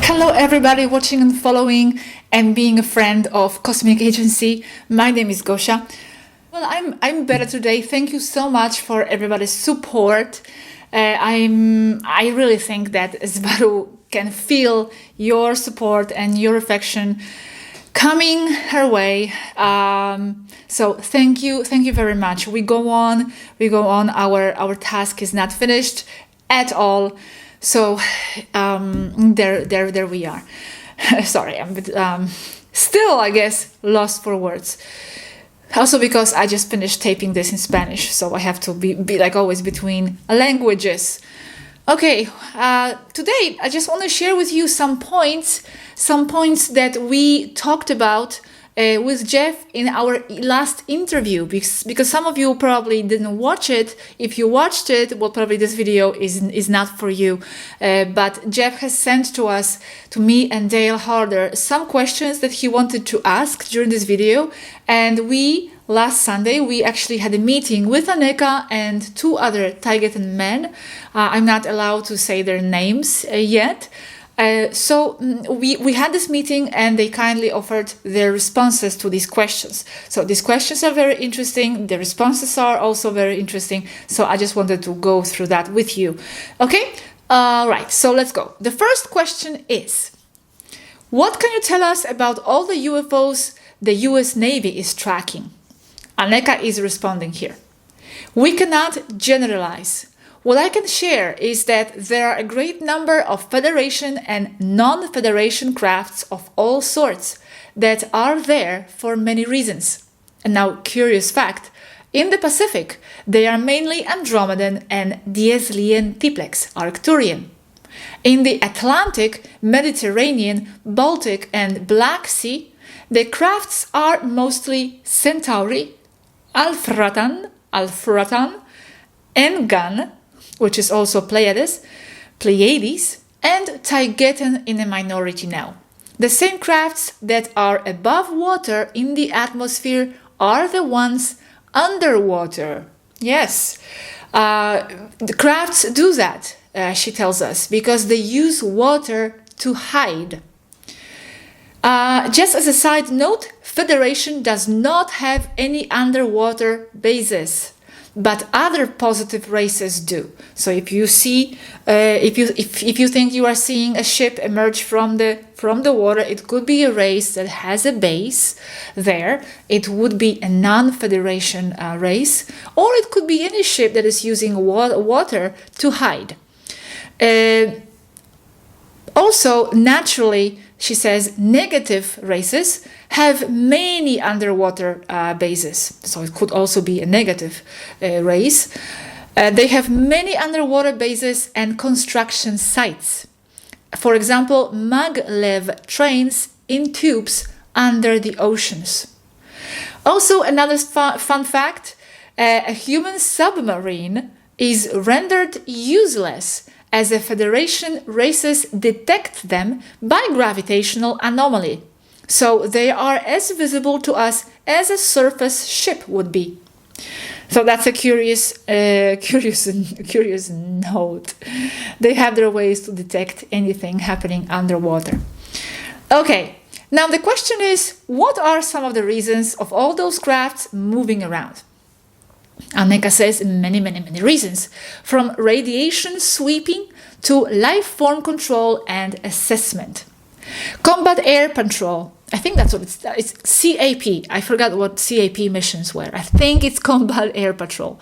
Hello everybody watching and following and being a friend of Cosmic Agency. My name is Gosia. Well, I'm better today. Thank you so much for everybody's support. I really think that Zvaru can feel your support and your affection coming her way. So thank you very much. We go on. Our task is not finished at all. So there we are. Sorry, I'm a bit, still, I guess, lost for words. Also because I just finished taping this in Spanish, so I have to be like always between languages. Okay, today I just want to share with you some points that we talked about with Jeff in our last interview, because some of you probably didn't watch it. If you watched it, well, probably this video is not for you. But Jeff has sent to us, to me and Dale Harder, some questions that he wanted to ask during this video. And last Sunday, we actually had a meeting with Aneka and two other Taygetean men. I'm not allowed to say their names yet. So we had this meeting and they kindly offered their responses to these questions. So these questions are very interesting. The responses are also very interesting. So I just wanted to go through that with you. Okay? Right. So let's go. The first question is, what can you tell us about all the UFOs the US Navy is tracking? Aneka is responding here. We cannot generalize. What I can share is that there are a great number of Federation and non-Federation crafts of all sorts that are there for many reasons. And now, curious fact, in the Pacific, they are mainly Andromedan and Diezlian Tiplex, Arcturian. In the Atlantic, Mediterranean, Baltic and Black Sea, the crafts are mostly Centauri, Alphratan, Engan, which is also Pleiades, and Taygetean in a minority now. The same crafts that are above water in the atmosphere are the ones underwater. Yes, the crafts do that, she tells us, because they use water to hide. Just as a side note, Federation does not have any underwater bases, but other positive races do. So if you see, if you think you are seeing a ship emerge from the water, it could be a race that has a base there. It would be a non-Federation race, or it could be any ship that is using water to hide. Also, naturally, she says, negative races have many underwater bases. So it could also be a negative race. They have many underwater bases and construction sites. For example, maglev trains in tubes under the oceans. Also, another fun fact, a human submarine is rendered useless as the Federation races detect them by gravitational anomaly. So they are as visible to us as a surface ship would be. So that's a curious note. They have their ways to detect anything happening underwater. Okay, now the question is, what are some of the reasons of all those crafts moving around? Aneka says many reasons, from radiation sweeping to life form control and assessment. Combat air patrol, I think that's what it's CAP. I forgot what CAP missions were. I think it's combat air patrol.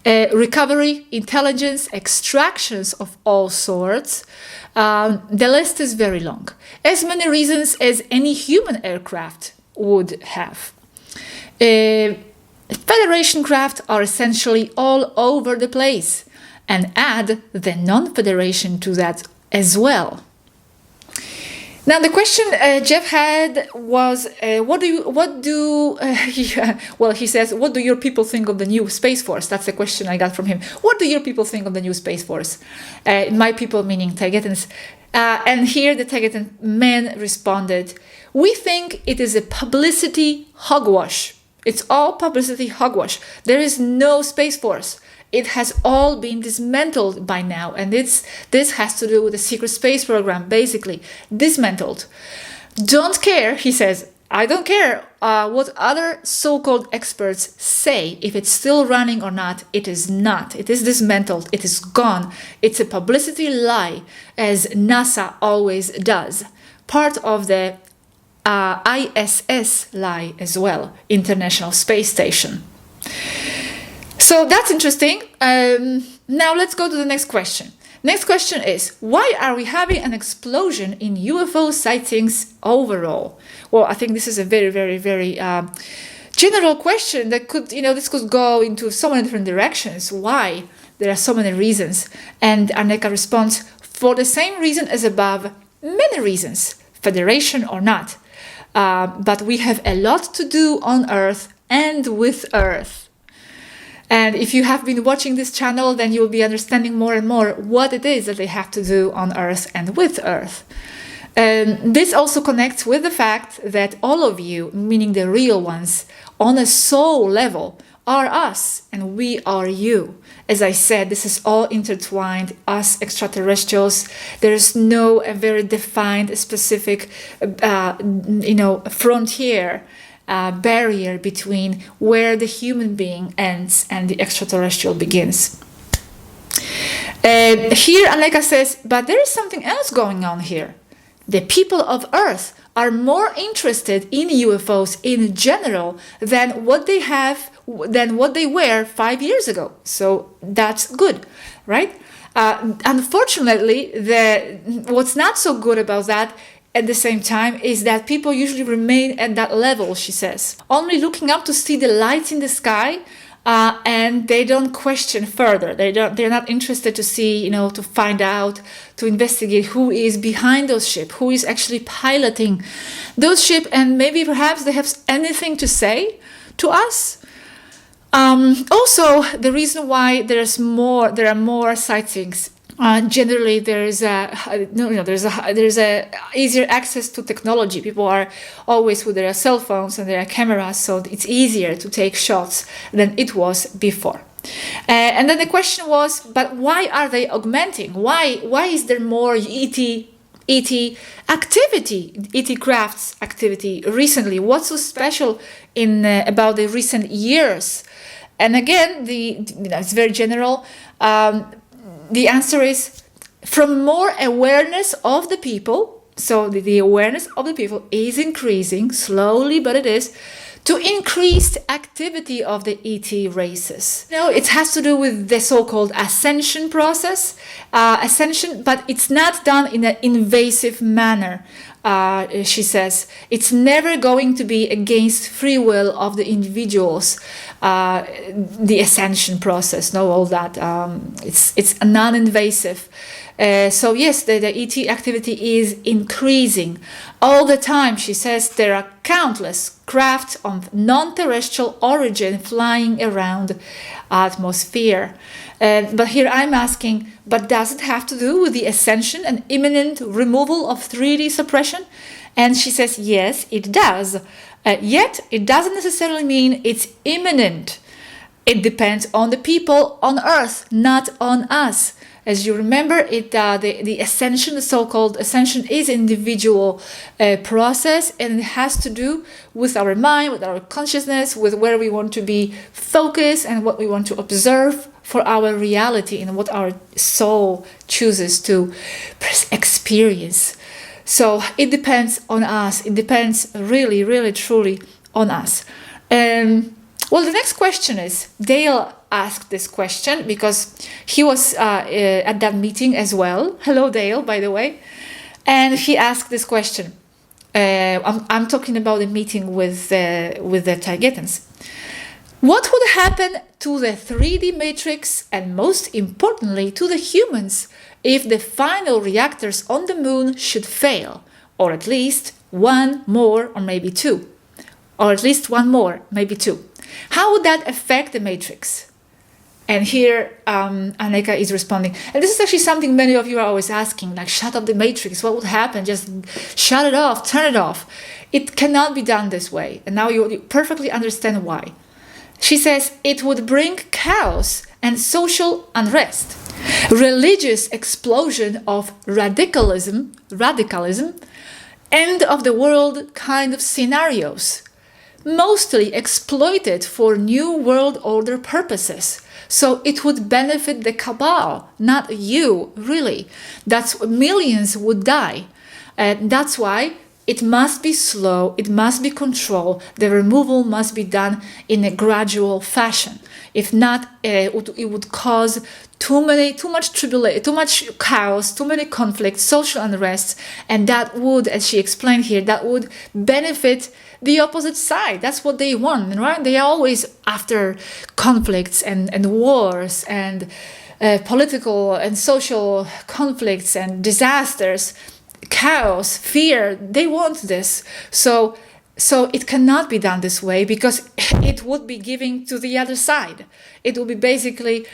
Recovery, intelligence, extractions of all sorts. The list is very long. As many reasons as any human aircraft would have. Federation craft are essentially all over the place, and add the non-Federation to that as well. Now the question Jeff had was, he says, what do your people think of the new Space Force? That's the question I got from him. What do your people think of the new Space Force? My people meaning Taygeteans. And here the Taygetean men responded, we think it is a publicity hogwash. It's all publicity hogwash. There is no Space Force. it has all been dismantled by now. And this has to do with the secret space program, basically dismantled. Don't care, he says. I don't care what other so-called experts say. If it's still running or not, it is not. It is dismantled. It is gone. It's a publicity lie, as NASA always does. Part of the ISS lie as well, International Space Station. So that's interesting. Now let's go to the next question. Next question is, why are we having an explosion in UFO sightings overall? Well, I think this is a very, very, very general question that could, this could go into so many different directions. Why? There are so many reasons. And Aneka responds, for the same reason as above, many reasons, federation or not. But we have a lot to do on Earth and with Earth. And if you have been watching this channel, then you'll be understanding more and more what it is that they have to do on Earth and with Earth. This also connects with the fact that all of you, meaning the real ones, on a soul level, are us and we are you. As I said, this is all intertwined, us extraterrestrials. There is no very defined, specific, frontier, barrier between where the human being ends and the extraterrestrial begins. Here Aneka says, but there is something else going on here. The people of Earth are more interested in UFOs in general than what they were 5 years ago. So that's good, right? Unfortunately, what's not so good about that at the same time is that people usually remain at that level, she says, only looking up to see the lights in the sky, and they don't question further. They're not interested to see, to find out, to investigate who is behind those ships, who is actually piloting those ships, and maybe perhaps they have anything to say to us. Also, the reason why there are more sightings. Generally, there's a easier access to technology. People are always with their cell phones and their cameras, so it's easier to take shots than it was before. And then the question was, but why are they augmenting? Why is there more ET activity, ET crafts activity recently? What's so special about the recent years? And again, it's very general. The answer is from more awareness of the people. So the awareness of the people is increasing slowly, but it is, to increased activity of the ET races. It has to do with the so-called ascension process, but it's not done in an invasive manner. She says it's never going to be against free will of the individuals. The ascension process, all that. It's non-invasive. So yes, the ET activity is increasing all the time. She says there are countless crafts of non-terrestrial origin flying around atmosphere. But here I'm asking, but does it have to do with the ascension and imminent removal of 3D suppression? And she says, yes, it does. Yet, it doesn't necessarily mean it's imminent. It depends on the people on Earth, not on us. As you remember, the ascension, the so-called ascension, is an individual process, and it has to do with our mind, with our consciousness, with where we want to be focused and what we want to observe for our reality and what our soul chooses to experience. So it depends on us. It depends really, really, truly on us. Well, the next question is, Dale asked this question because he was at that meeting as well. Hello, Dale, by the way. And he asked this question. I'm talking about the meeting with the Taygeteans. What would happen to the 3D matrix and most importantly to the humans if the final reactors on the moon should fail, or at least one more or maybe two, or at least one more, maybe two? How would that affect the matrix? And here Aneka is responding. And this is actually something many of you are always asking, like, shut up the matrix. What would happen? Just shut it off, turn it off. It cannot be done this way. And now you perfectly understand why. she says it would bring chaos and social unrest, religious explosion of radicalism, end of the world kind of scenarios, mostly exploited for new world order purposes. So it would benefit the cabal, not you, really. That's millions would die. And that's why it must be slow, it must be controlled, the removal must be done in a gradual fashion. If not, it would cause too much tribulation, too much chaos, too many conflicts, social unrest, and that would, as she explained here, that would benefit the opposite side. That's what they want, right? They are always after conflicts and wars and political and social conflicts and disasters, chaos, fear. They want this. So it cannot be done this way, because it would be giving to the other side. It will be basically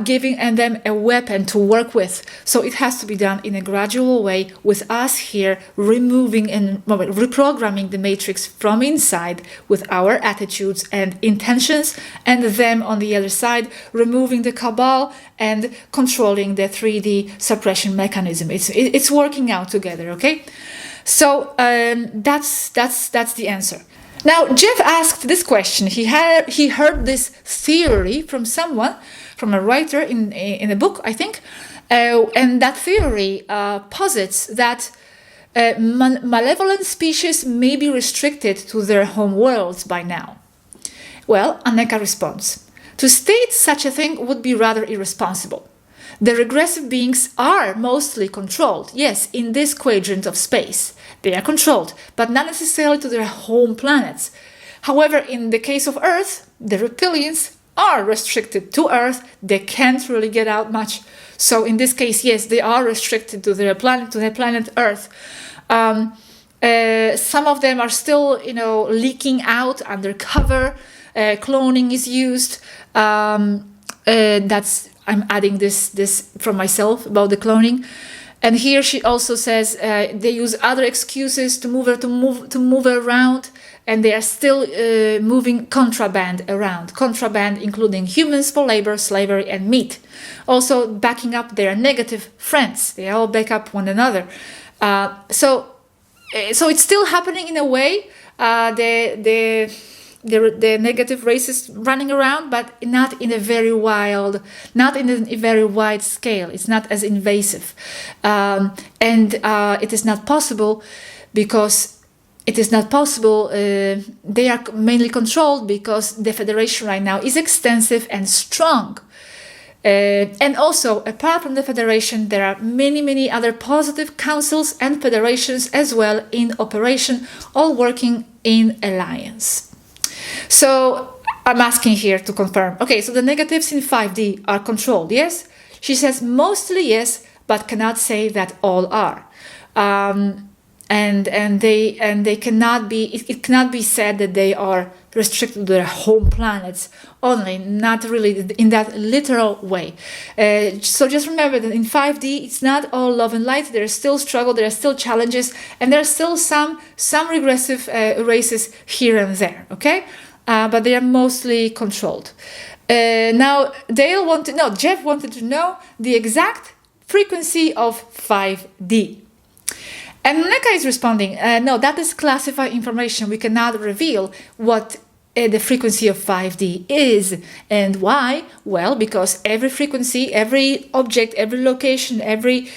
giving them a weapon to work with. So it has to be done in a gradual way, with us here removing and reprogramming the matrix from inside with our attitudes and intentions, and them on the other side removing the cabal and controlling the 3D suppression mechanism. It's working out together, okay? So that's the answer. Now, Jeff asked this question. He heard this theory from someone, from a writer in a book, I think, and that theory posits that malevolent species may be restricted to their home worlds by now. Well, Anneka responds, to state such a thing would be rather irresponsible. The regressive beings are mostly controlled, yes, in this quadrant of space. They are controlled, but not necessarily to their home planets. However, in the case of Earth, the reptilians are restricted to Earth. They can't really get out much. So in this case, yes, they are restricted to their planet Earth. Some of them are still, leaking out under cover. Cloning is used. I'm adding this from myself about the cloning. And here she also says they use other excuses to move around, and they are still moving contraband around. Contraband including humans for labor, slavery, and meat. Also backing up their negative friends. They all back up one another. So it's still happening in a way. The negative races running around, but not in a very wide scale. It's not as invasive, and it is not possible because they are mainly controlled because the Federation right now is extensive and strong. And also, apart from the Federation, there are many other positive councils and federations as well in operation, all working in alliance. So I'm asking here to confirm. Okay, so the negatives in 5D are controlled, yes? She says mostly yes, but cannot say that all are. And they cannot be. It cannot be said that they are restricted to their home planets only. Not really in that literal way. So just remember that in 5D, it's not all love and light. There is still struggle. There are still challenges, and there are still some regressive races here and there. Okay. But they are mostly controlled. Now, Jeff wanted to know the exact frequency of 5D. And Anneka is responding, no, that is classified information. We cannot reveal what the frequency of 5D is. And why? Well, because every frequency, every object, every location, every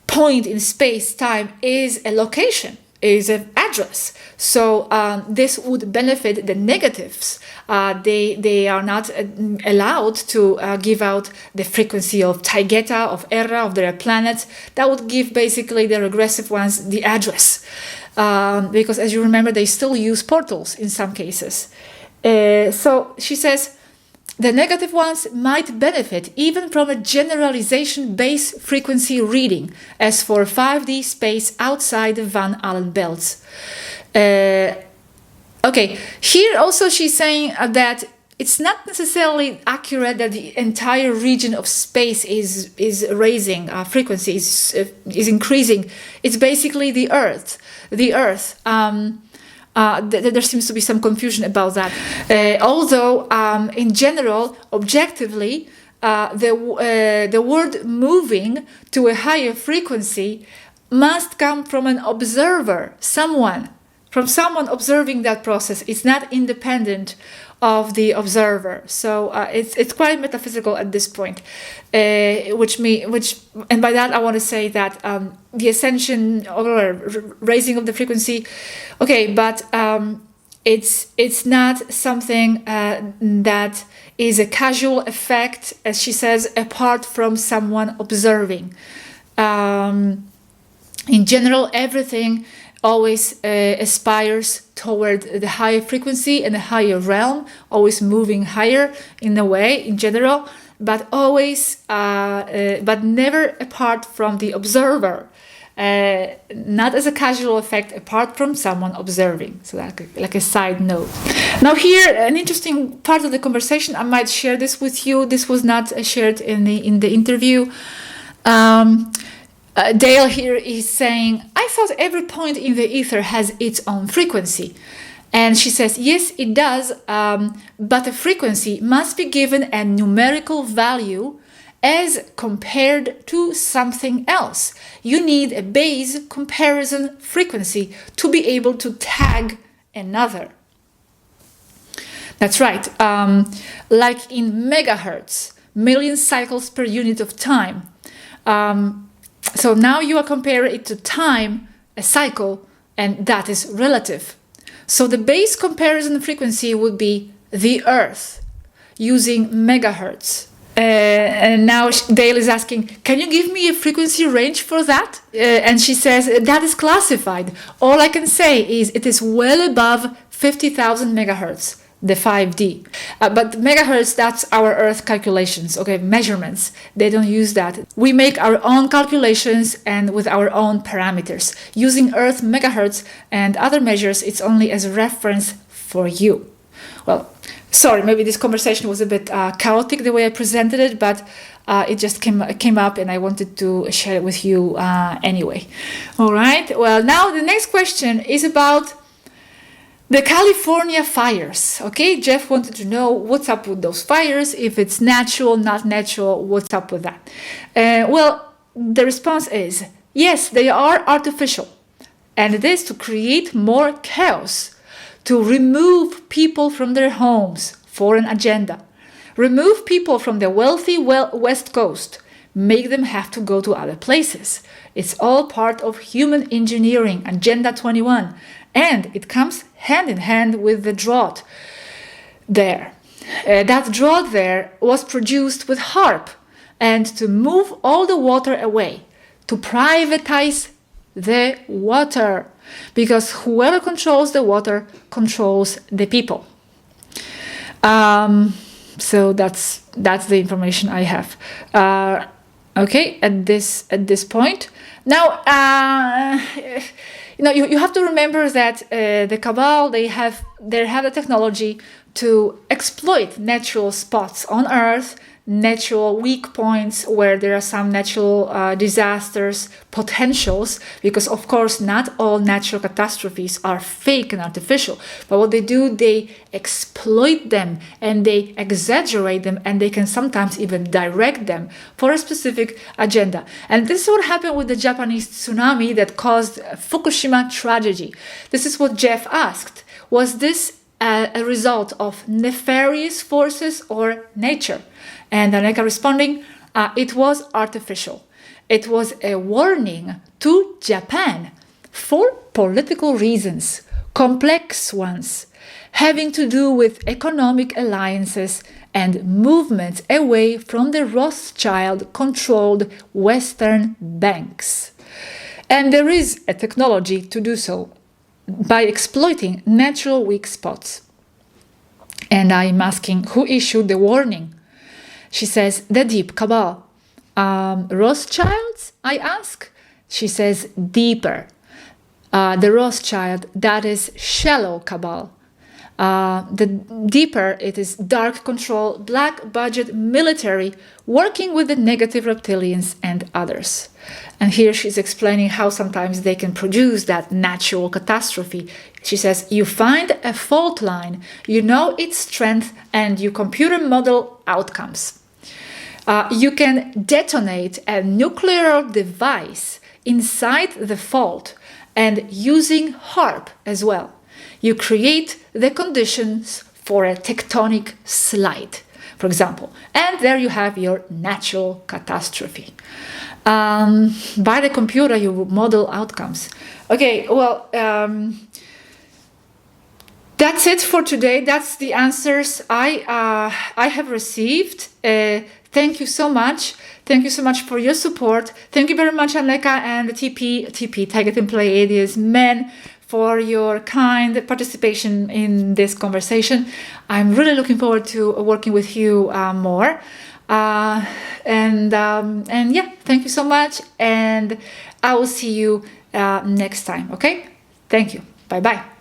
point in space-time is a location, is an address. So this would benefit the negatives. They are not allowed to give out the frequency of Taygeta, of Erra, of their planets. That would give basically the regressive ones the address. Because as you remember, they still use portals in some cases. So she says, the negative ones might benefit even from a generalization-based frequency reading, as for 5D space outside the Van Allen belts. Okay, here also she's saying that it's not necessarily accurate that the entire region of space is raising frequency, is increasing. It's basically the Earth. There seems to be some confusion about that. Although, in general, objectively, the word moving to a higher frequency must come from an observer, from someone observing that process. It's not independent of the observer. So it's quite metaphysical at this point, and by that I want to say that the ascension or raising of the frequency, okay, but it's not something that is a casual effect, as she says, apart from someone observing. In general, everything always aspires toward the higher frequency and the higher realm, always moving higher in a way, in general, but always, but never apart from the observer. Not as a casual effect, apart from someone observing. So like a side note. Now here, an interesting part of the conversation, I might share this with you. This was not shared in the interview. Dale here is saying, I thought every point in the ether has its own frequency. And she says, yes, it does, but the frequency must be given a numerical value as compared to something else. You need a base comparison frequency to be able to tag another. That's right. Like in megahertz, million cycles per unit of time. So now you are comparing it to time, a cycle, and that is relative. So the base comparison frequency would be the Earth using megahertz. And now Dale is asking, can you give me a frequency range for that? And she says, that is classified. All I can say is it is well above 50,000 megahertz. The 5D. But megahertz, that's our Earth calculations, okay, measurements. They don't use that. We make our own calculations and with our own parameters. Using Earth megahertz and other measures, it's only as a reference for you. Well, sorry, maybe this conversation was a bit chaotic the way I presented it, but it just came up and I wanted to share it with you anyway. All right, well, now the next question is about the California fires. Okay, Jeff wanted to know what's up with those fires, if it's natural, not natural, what's up with that? Well, the response is, yes, they are artificial. And it is to create more chaos, to remove people from their homes for an agenda. Remove people from the wealthy West Coast, make them have to go to other places. It's all part of human engineering, Agenda 21. And it comes hand in hand with the drought there. That drought there was produced with HARP, and to move all the water away, to privatize the water, because whoever controls the water controls the people. So that's the information I have. Okay, at this point. Now, you have to remember that the Cabal, they have the technology to exploit natural spots on Earth, natural weak points where there are some natural disasters, potentials, because of course not all natural catastrophes are fake and artificial, but what they do, they exploit them and they exaggerate them, and they can sometimes even direct them for a specific agenda. And this is what happened with the Japanese tsunami that caused Fukushima tragedy. This is what Jeff asked. Was this a result of nefarious forces or nature? And Aneka responding, it was artificial. It was a warning to Japan for political reasons, complex ones, having to do with economic alliances and movements away from the Rothschild-controlled Western banks. And there is a technology to do so by exploiting natural weak spots. And I'm asking, who issued the warning? She says, the deep cabal. Rothschilds, I ask? She says, deeper. The Rothschild, that is shallow cabal. The deeper it is dark control, black budget military working with the negative reptilians and others. And here she's explaining how sometimes they can produce that natural catastrophe. She says, you find a fault line, you know its strength, and you computer model outcomes. You can detonate a nuclear device inside the fault and using HARP as well. You create the conditions for a tectonic slide, for example. And there you have your natural catastrophe. By the computer, you model outcomes. Okay, well, that's it for today. That's the answers I have received. Thank you so much. Thank you so much for your support. Thank you very much, Anleka and the TP, Taygetean Pleiadian men, for your kind participation in this conversation. I'm really looking forward to working with you more. And yeah, thank you so much. And I will see you next time. Okay? Thank you. Bye-bye.